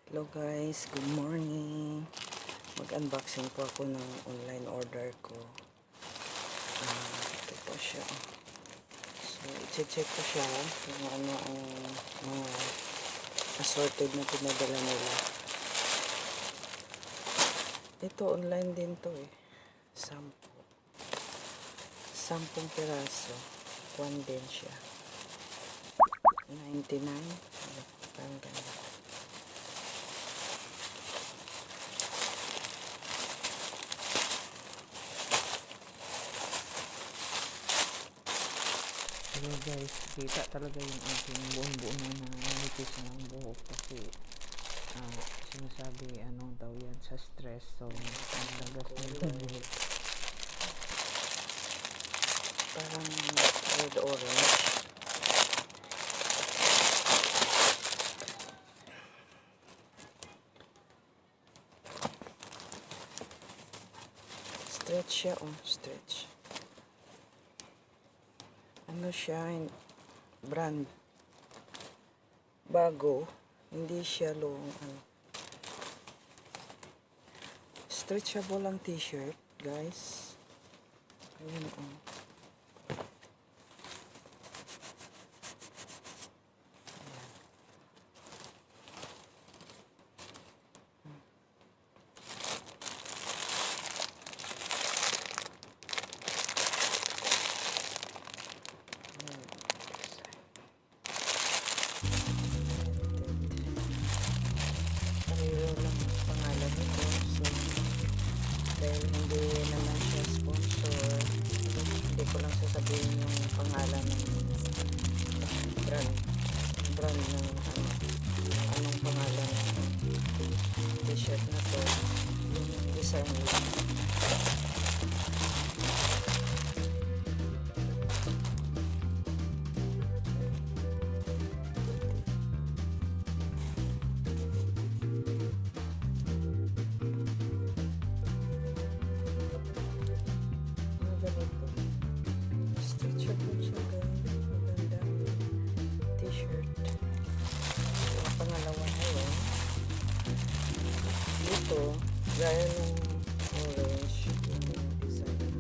Hello guys, good morning. Mag-unboxing po ako ng online order ko. Ito po siya. So, i-check ko siya kung ano ang mga assorted na pinadala nila. Ito online din to eh. 10 piraso. Kuwan din siya. 99. Parang ganda. Hello guys, kita talaga yung aking buong-buo na nanipis ng buhok kasi sinasabi ano daw yan sa stress, so nagdagas na yung buhok. Parang red orange. Stretch siya, stretch. Ano siya, brand bago, hindi siya stretchable ang t-shirt guys. Ayun pangalan nito. So, dahil hindi naman siya sponsor, hindi ko lang sasabihin yung pangalan ng brand ng anong pangalan ng t-shirt na to, yung design lang. Stretchable siya guys. Maganda t-shirt. Yung pangalawa ngayon, dito gaya ng orange yung design,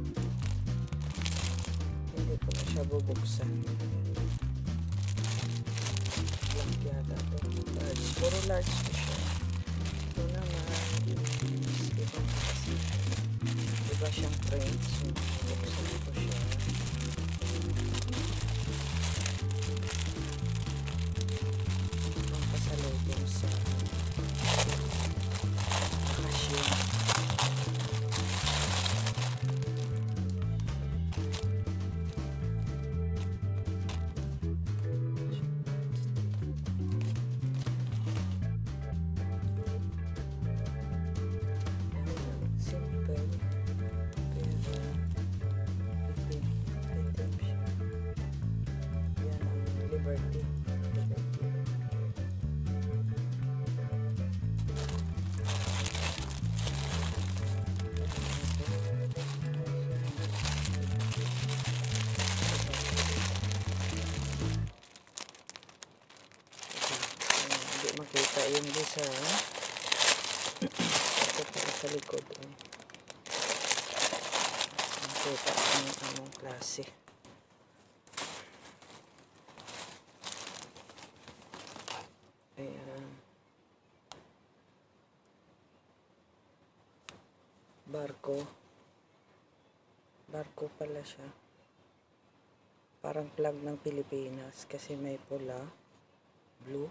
hindi ko na siya bubuksan. Black yata to, large, puro large ko siya. Ito naman iba siyang print, so buksan ko siya. Pasalubong sa bakasyon. Simple, pero itim siya. Yan ang Liberty. Hindi makita yung design. Ito pala sa likod. Makita ang anong klase. Ayan. Barko pala siya. Parang flag ng Pilipinas kasi may pula, blue,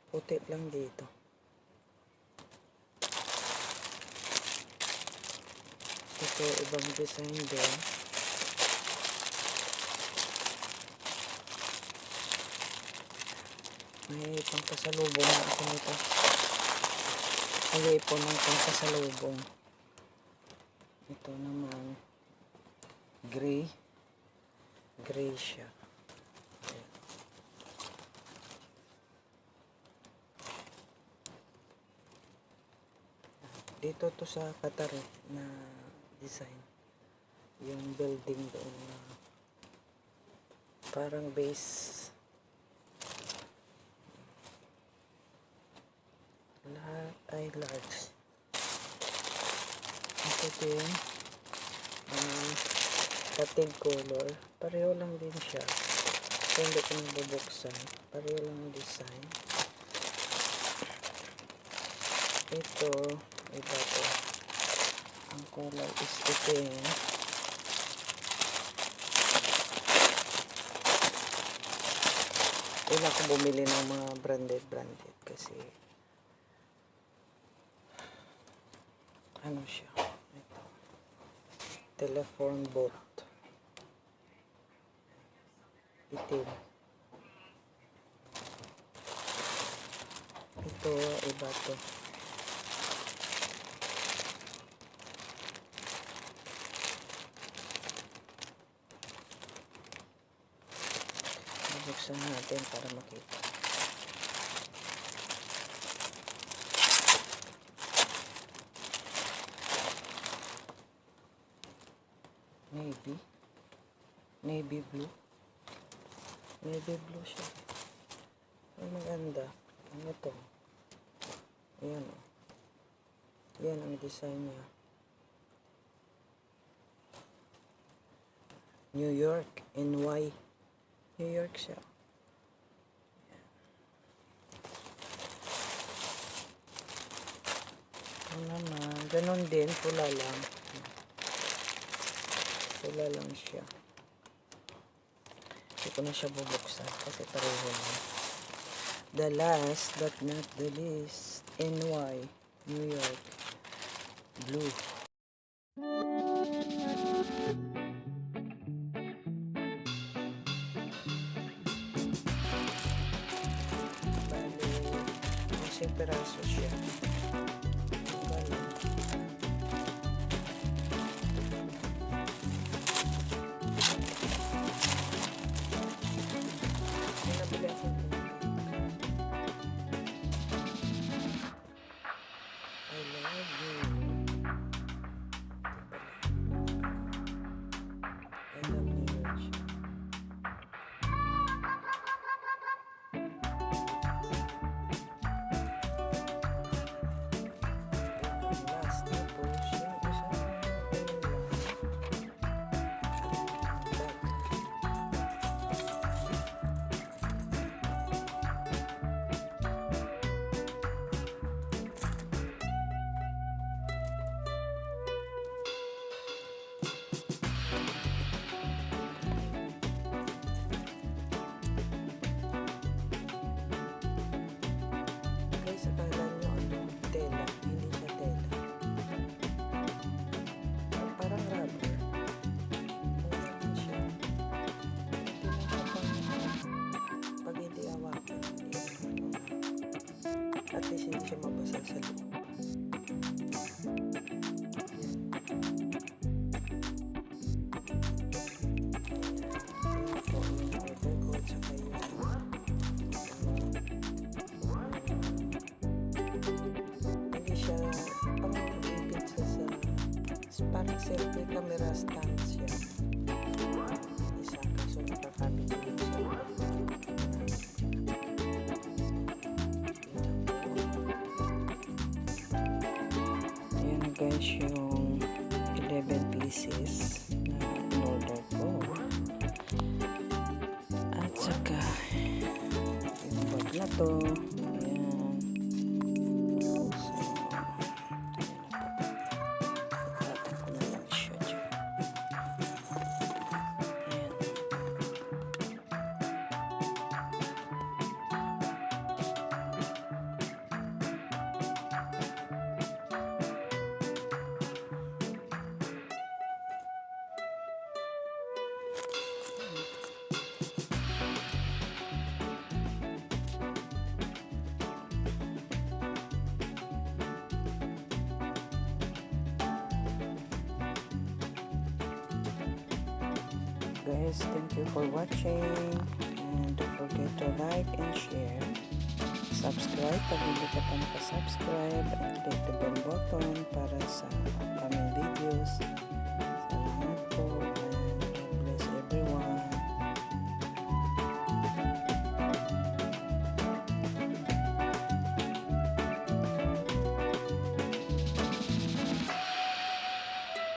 puti lang dito. Ito ibang design din. May pangkasalubong na ako nito. May po ng pangkasalubong. Ito naman gray siya. Dito to sa Qatar na design, yung building doon na parang base Lahat ay large. Ito din, patent color. Pareho lang din siya. So, hindi ko nabubuksan. Pareho lang ang design. Ito, iba to. Ang kulay is itim. Wala akong bumili ng mga branded kasi ano siya, ito, telephone booth, itim. Ito, iba to. Buksan natin para makita. Navy blue. Navy blue siya. Ay, maganda. Ano to? Ayan o. Yan ang design niya. New York, NY. New York siya. Ito naman, ganun din, pula lang. Pula lang siya. Hindi ko na siya bubuksan kasi pareho lang. The last but not the least, NY, New York, blue. Isang peraso siya. I love you. I love New York siya. Last na po siya. Guys, akala nyo ano, tela. Hindi siya tela. Parang rubber. Parang siya. Hindi lang siya pag hindi awakan. At least hindi siya mabasag sa loob. Parang selfie camera stand siya. Isa kaso nakakabit din siya. Ayan guys yung 11 pieces na in-order ko. At saka yung bag na to. Guys, thank you for watching, and don't forget to like and share, subscribe pag hindi ka pa nakasubscribe, and click the bell button para sa upcoming videos.